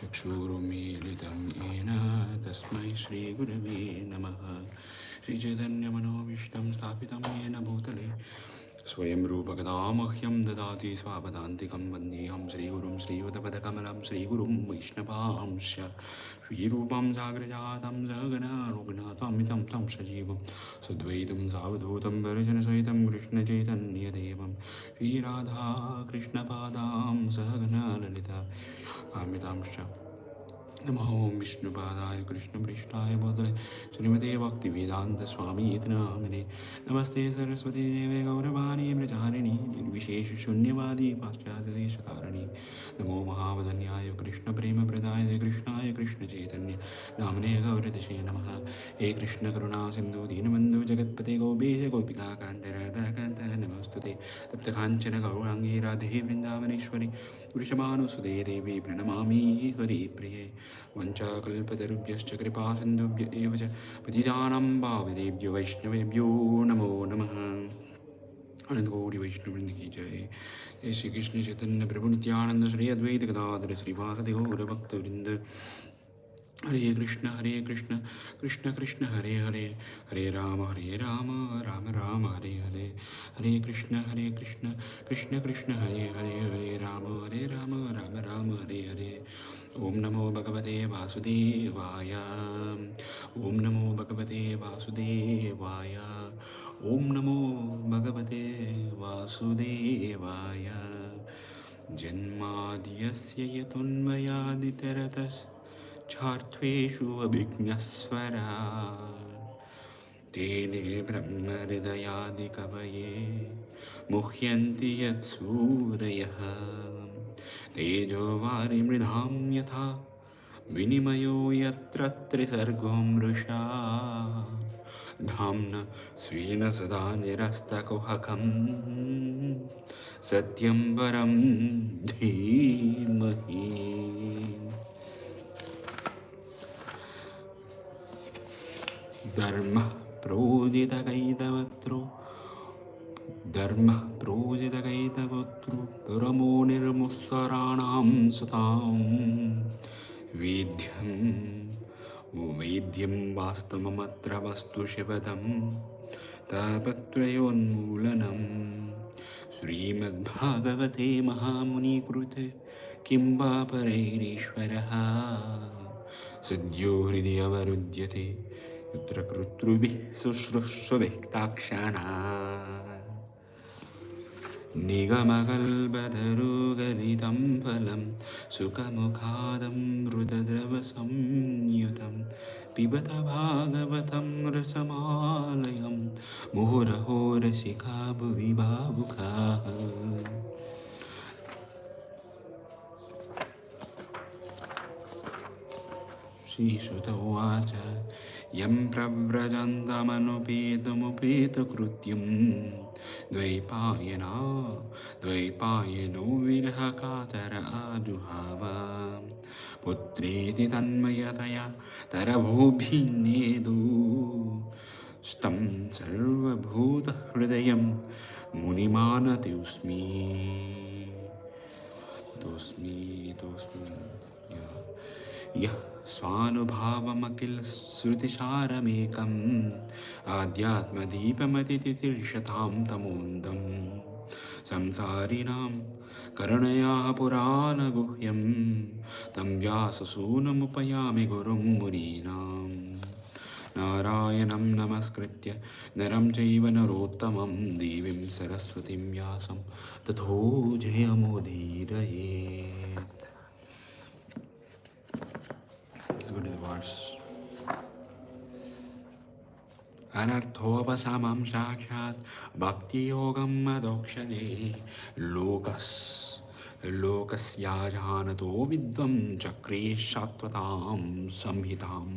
चक्षुरुन्मीलितं येन तस्मै श्रीगुरवे नमः। श्रीचैतन्यमनोभीष्टं स्थापितं येन भूतले स्वयं रूपकदा मह्यं ददाति स्वापदान्तिकं वन्देऽहं श्रीगुरुं श्रीयुतपदकमलं श्रीगुरुं वैष्णवांश्च श्रीरूपं साग्रजातं सहगणा रघुनाथामितं तं सजीवं सद्वैतं सावधूतं परिजनसहितं कृष्णचैतन्यदेवं श्रीराधाकृष्णपादां सहगणा ललिता अमितांश्च नमो विष्णुपादाय कृष्णपृष्ठाय भूतले श्रीमते भक्तिवेदान्तस्वामी नामिने नमस्ते सरस्वती देवे गौरवाणी प्रचारिणी निर्विशेषशून्यवादी पाश्चात्यदेशतारिणी नमो महावदन्याय कृष्णप्रेमप्रदाय कृष्णाय कृष्णचैतन्य नामने गौरदशे नमः। हे कृष्णकरुणा सिन्धु दीनबन्धु जगत्पते गोपीश गोपिकान्त राधाकान्त नमोऽस्तुते तप्तकाञ्चन गौराङ्गी राधे वृन्दावनेश्वरी वृषभानुसुते देवी प्रणमामि हरिप्रिये वञ्चाकल्पतरुभ्यश्च कृपासिन्धुभ्य एव च पतितानां पावनेभ्यो वैष्णवेभ्यो नमो नमः। अनंत कोटि वैष्णववृंद की जय। जय श्री कृष्ण चैतन्य प्रभु नित्यानंद श्री अद्वैत गदाधर श्रीवासदि गौर भक्तवृंद। हरे कृष्ण कृष्ण कृष्ण हरे हरे, हरे राम राम राम हरे हरे। हरे कृष्ण कृष्ण कृष्ण हरे हरे, हरे राम राम राम हरे हरे। ओम नमो भगवते वासुदेवाय, ओम नमो भगवते वासुदेवाय, ओम नमो भगवते वासुदेवाय। जन्माद्यस्य यतोऽन्वयादितरतश्चार्थेषु अभिज्ञस्वरा तेने ब्रह्महृदयादिकवये मुह्यन्ति यत्सूरयः। तेजो वारिमृधां यथा विनिमयो यत्र त्रिसर्गो मृषा धाम्ना स्वेन सदा निरस्तकुहकं सत्यं वरं धीमहि। धर्मः प्रोदितकैतवत्रो, धर्मः प्रोदितकैतवत्रो परमो निर्मुत्सराणां सुतां वेद्यं वैद्यं वास्तवमत्र वस्तु शिवदं तापत्रयोन्मूलनम्। श्रीमद्भागवते महामुनिकृते किं वा परैरीश्वरः सद्यो हृदि अवरुध्यते यत्र कृत्रुभिः शुश्रूषुभिक्ताक्षाणात्। निगमकल्पतरुगलितं फलं सुखमुखादमृतद्रवसंयुतं पिबत भागवतं रसमालयं मुहुरहो रसिका भुवि भावुकाः। श्रीसुत उवाच यं प्रव्रजन्तमनुपेतमुपेतकृत्यं द्वैपायनो विरहकातर आजुहाव। पुत्रेति तन्मयतया तरभूभिन्नेदु स्तं सर्वभूतहृदयं मुनिमानतोऽस्मि यः स्वानुभावमखिल श्रुतिसारमेकम् आध्यात्मदीपमतितितिर्षतां तमोन्दम् संसारिणां करुणयाः पुराणगुह्यं तं व्याससूनुमुपयामि गुरुं मुनीनां। नारायणं नमस्कृत्य नरं चैव नरोत्तमं देवीं सरस्वतीं व्यासं ततो जयमुदीरयेत्। Go to the verse. अनर्थोपशमं साक्षात् भक्तियोगं मदोक्षणे लोकस्याजानतो विद्वं चक्रे सात्वतां संहिताम्,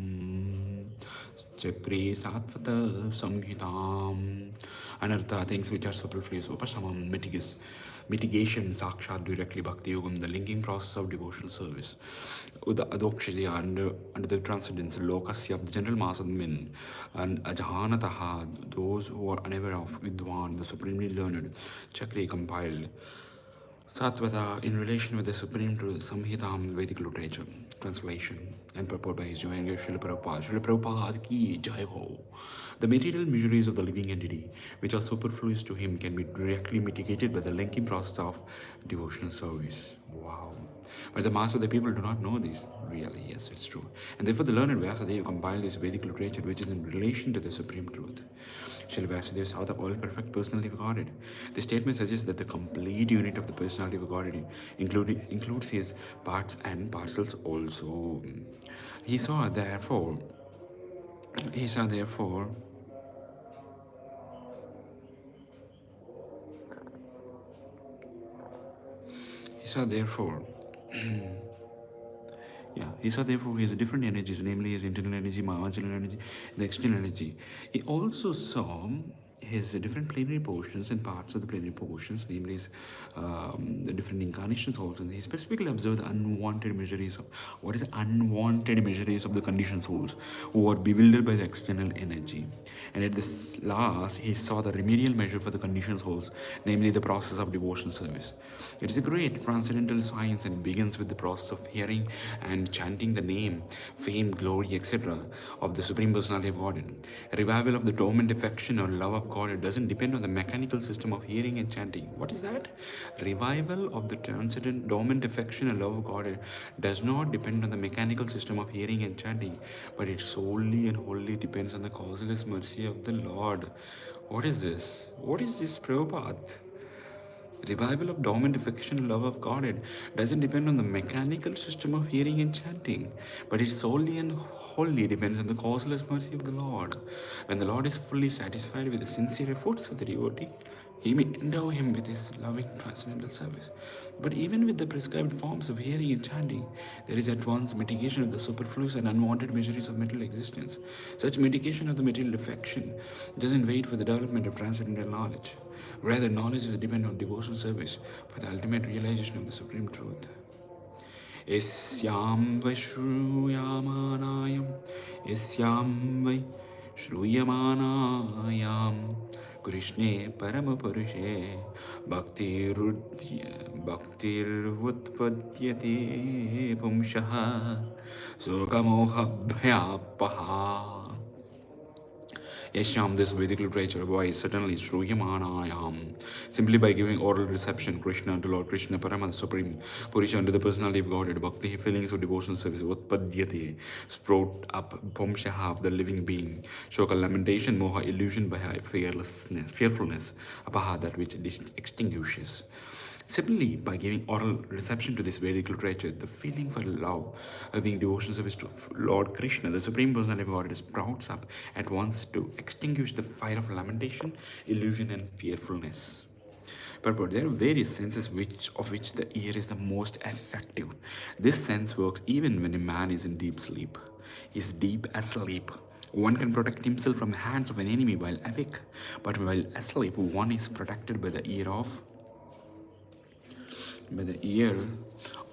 चक्रे Satvata संहिताम्। Anartha, things which are superfluous, upashamam, mitigation, sakshat, directly bhakti yogam, the linking process of devotional service. Uda adokshaya, under the transcendence, lokasya, the general mass of men, and ajahanataha, those who are unaware of, vidwan, the supremely learned, chakri compiled, Satvata in relation with the Supreme Truth, Samhitam, Vedic literature, translation, and purport by His Divine Grace Srila Prabhupada. Srila Prabhupada ki Jai Ho. The material miseries of the living entity, which are superfluous to him, can be directly mitigated by the lengthy process of devotional service. Wow. But the mass of the people do not know this. Really, yes, it's true. And therefore, the learned Vyasadeva compiled this Vedic literature which is in relation to the Supreme Truth. Srila Vyasadeva saw the all perfect personality of Godhead. This statement suggests that the complete unit of the personality of Godhead includes his parts and parcels also. He saw, therefore, he saw, therefore, he saw, therefore, he saw therefore his different energies, namely his internal energy, marginal energy, the external energy. He also saw his different plenary portions and parts of the plenary portions, namely his, the different incarnations also. He specifically observed the unwanted miseries of what is unwanted miseries of the conditioned souls who are bewildered by the external energy. And at this last, he saw the remedial measure for the conditioned souls, namely the process of devotional service. It is a great transcendental science and begins with the process of hearing and chanting the name, fame, glory, etc. of the Supreme Personality of Godhead. A revival of the dormant affection or love of God doesn't depend on the mechanical system of hearing and chanting. What is that? Revival of the transcendent dormant affection and love of God does not depend on the mechanical system of hearing and chanting, but it solely and wholly depends on the causeless mercy of the Lord. What is this? What is this, Prabhupada? Revival of dormant affection and love of God doesn't depend on the mechanical system of hearing and chanting, but it solely and wholly depends on the causeless mercy of the Lord. When the Lord is fully satisfied with the sincere efforts of the devotee, he may endow him with his loving transcendental service. But even with the prescribed forms of hearing and chanting, there is at once mitigation of the superfluous and unwanted miseries of material existence. Such mitigation of the material affection doesn't wait for the development of transcendental knowledge. Rather, knowledge is dependent on devotional service for the ultimate realization of the Supreme Truth. Yasyam vai shruyamanayam, yasyam vai shruyamanayam, Krishne paramapurushe, bhaktirutpadyate pumshaha, sukamoha bhayapaha. Yashyam, this Vedic literature, why certainly Shruyamanayam. Simply by giving oral reception, Krishna to Lord Krishna, Paraman Supreme, Purisha unto the personality of Godhead, Bhakti, feelings of devotional service, Utpadyate, sprout up, Pomshaha of the living being, Shoka, lamentation, Moha, illusion, Bhaya, fearfulness, Apaha, that which extinguishes. Similarly, by giving oral reception to this Vedic literature, the feeling for love, being devotional service to Lord Krishna, the Supreme Personality of Godhead, sprouts up at once to extinguish the fire of lamentation, illusion, and fearfulness. But there are various senses of which the ear is the most effective. This sense works even when a man is in deep sleep. He is deep asleep. One can protect himself from the hands of an enemy while awake, but while asleep, one is protected by the ear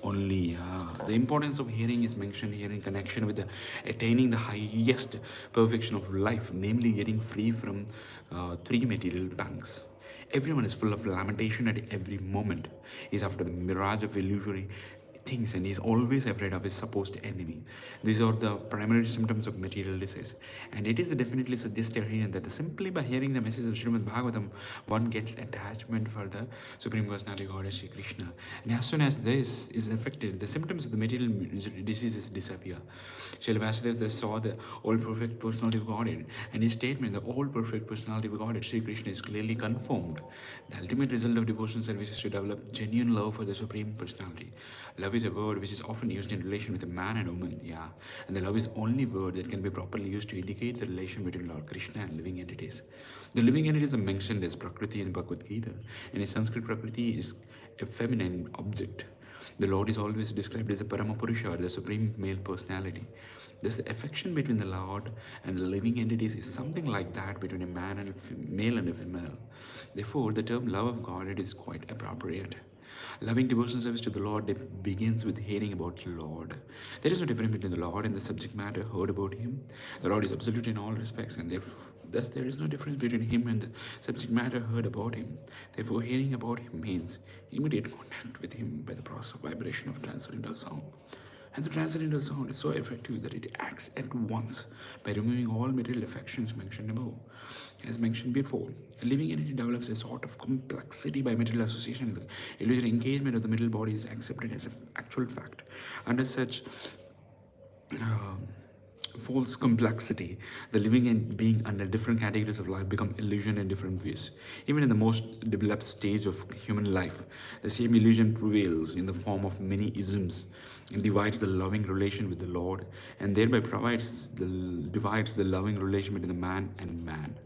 only. The importance of hearing is mentioned here in connection with attaining the highest perfection of life, namely getting free from three material pangs. Everyone is full of lamentation at every moment. He's after the mirage of illusory things and he's always afraid of his supposed enemy. These are the primary symptoms of material disease. And it is definitely suggested here that simply by hearing the message of Srimad Bhagavatam, one gets attachment for the Supreme Personality of Godhead Shri Krishna. And as soon as this is affected, the symptoms of the material diseases disappear. Srila Vasudeva saw the all perfect personality of Godhead, and his statement, the all perfect personality of Godhead Shri Krishna, is clearly confirmed. The ultimate result of devotional service is to develop genuine love for the Supreme Personality. Love is a word which is often used in relation with a man and woman, and the love is the only word that can be properly used to indicate the relation between Lord Krishna and living entities. The living entities are mentioned as Prakriti in Bhagavad Gita, and in Sanskrit Prakriti is a feminine object. The Lord is always described as a Paramapurusha, the supreme male personality. Thus, the affection between the Lord and the living entities is something like that between a man and a male and a female. Therefore, the term love of God is quite appropriate. Loving devotional service to the Lord begins with hearing about the Lord. There is no difference between the Lord and the subject matter heard about Him. The Lord is absolute in all respects, and Thus, there is no difference between him and the subject matter heard about him. Therefore, hearing about him means immediate contact with him by the process of vibration of transcendental sound. And the transcendental sound is so effective that it acts at once by removing all material affections mentioned above. As mentioned before, a living entity develops a sort of complexity by material association with the illusory engagement of the middle body is accepted as an actual fact. Under such false complexity, the living and being under different categories of life become illusion in different ways. Even in the most developed stage of human life, the same illusion prevails in the form of many isms and divides the loving relation with the Lord and thereby divides the loving relation between the man and man.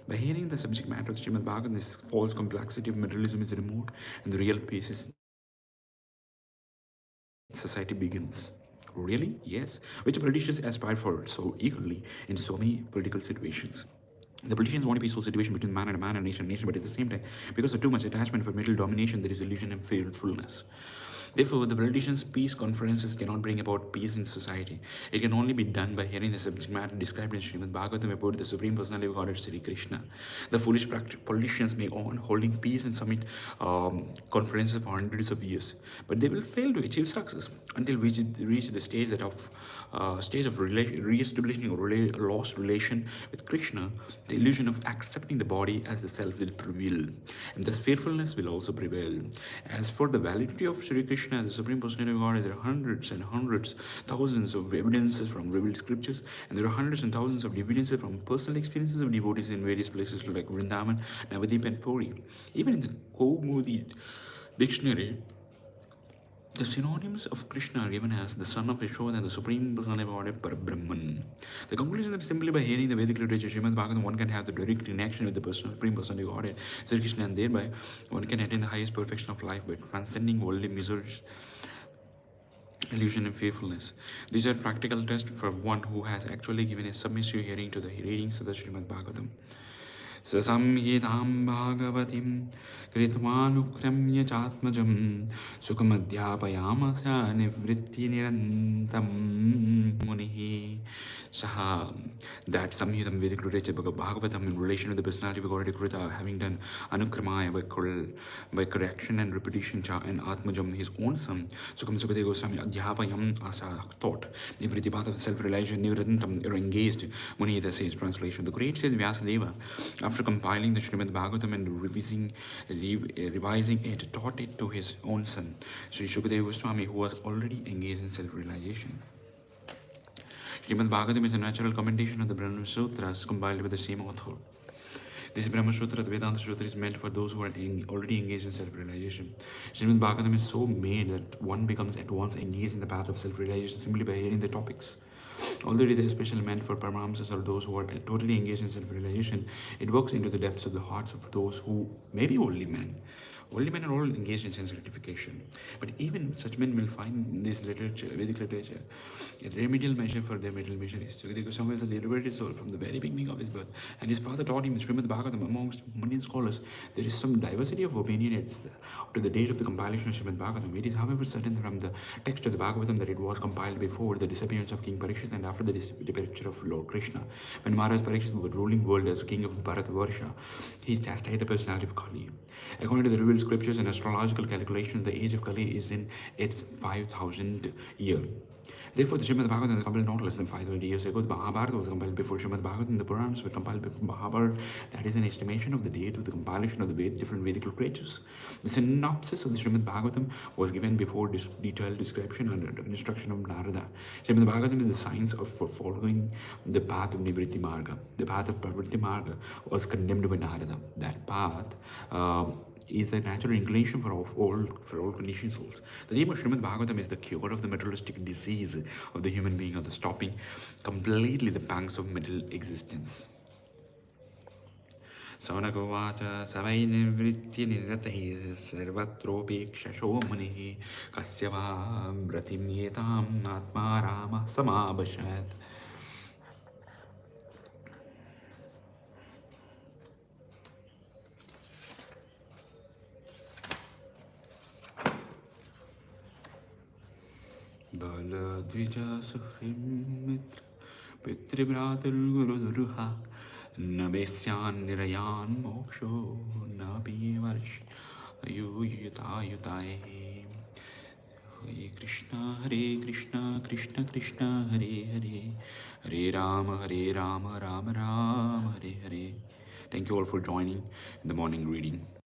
By hearing the subject matter of Srimad Bhagavatam, this false complexity of materialism is removed and the real peace is society begins. Really? Yes. Which politicians aspire for so eagerly in so many political situations. The politicians want a peaceful situation between man and nation, but at the same time, because of too much attachment for material domination, there is illusion and fearfulness. Therefore, the politicians' peace conferences cannot bring about peace in society. It can only be done by hearing the subject matter described in Srimad Bhagavatam about the Supreme Personality of Godhead, Sri Krishna. The foolish politicians may go on holding peace and summit conferences for hundreds of years, but they will fail to achieve success until we reach the stage of re-establishing a lost relation with Krishna. The illusion of accepting the body as the self will prevail, and thus fearfulness will also prevail. As for the validity of Sri Krishna as the Supreme Personality of Godhead, there are hundreds and hundreds, thousands of evidences from revealed scriptures, and there are hundreds and thousands of evidences from personal experiences of devotees in various places like Vrindavan, Navadip, and Puri. Even in the Kaumudi dictionary, the synonyms of Krishna are given as the son of Yashoda and the Supreme Personality of Godhead, Parabrahman. The conclusion that simply by hearing the Vedic literature, Srimad Bhagavatam, one can have the direct connection with the Supreme Personality of Godhead, Sri Krishna, and thereby one can attain the highest perfection of life by transcending worldly miseries, illusion, and fearfulness. These are practical tests for one who has actually given a submissive hearing to the readings of the Srimad Bhagavatam. Sasamhidam Bhagavatim Kritmanukremya Chatmajam Sukamadhyapayamasa Nivritti Nirantam Munihi Saha. That Samhidam Vedic literature Bhagavatam in relation to the personality of Godhead Krita, having done Anukramaya by correction and repetition and Atmajam, his own son, Sukadeva Goswami Adhyapayam Asa taught, Nivritti path of self-realization, Nivritantam engaged. Munida says translation. The great says Vyasadeva, after compiling the Srimad Bhagavatam and revising it, taught it to his own son, Sri Shukadeva Goswami, who was already engaged in self-realization. Srimad Bhagavatam is a natural commentation of the Brahma Sutras compiled by the same author. This Brahma Sutra, the Vedanta Sutra, is meant for those who are already engaged in self-realization. Srimad Bhagavatam is so made that one becomes at once engaged in the path of self-realization simply by hearing the topics. Although it is especially meant for Paramahamsas or those who are totally engaged in self-realization, it works into the depths of the hearts of those who may be worldly men. Worldly men are all engaged in sense gratification. But even such men will find this literature, Vedic literature, a remedial measure for their material miseries. Sukadeva Goswami is a liberated soul from the very beginning of his birth, and his father taught him Srimad Bhagavatam. Amongst Indian scholars, there is some diversity of opinion to the date of the compilation of Srimad Bhagavatam. It is, however, certain from the text of the Bhagavatam that it was compiled before the disappearance of King Parikshit and after the departure of Lord Krishna. When Maharaj Parikshit was ruling world as king of Bharatavarsha, he chastised the personality of Kali. According to the revealed scriptures and astrological calculations, the age of Kali is in its 5,000th year. Therefore, the Srimad Bhagavatam was compiled not less than 500 years ago. The Mahabharata was compiled before Srimad Bhagavatam. The Purans were compiled before Mahabharata. That is an estimation of the date of the compilation of the different Vedic literatures. The synopsis of the Srimad Bhagavatam was given before detailed description and instruction of Narada. Srimad Bhagavatam is the science for following the path of Nivritti Marga. The path of Pravritti Marga was condemned by Narada. That path is a natural inclination for all conditioned souls. The theme of Srimad Bhagavatam is the cure of the materialistic disease of the human being, or the stopping completely the pangs of material existence. Saunakovacha Savaini Vritti Niratai Sarvatropeksha Shomanihi Kasyava Vratim Yetam Atma Rama Samabashat. Baladvija Suhim Mitra Pitribhratul Guru Duruha न वेश्यान् निरयान् मोक्षो न वर्ष युतायुताय Hare Krishna Krishna Krishna Hare Hare Hare Rama Rama Rama Hare Hare. Thank you all for joining in the morning reading.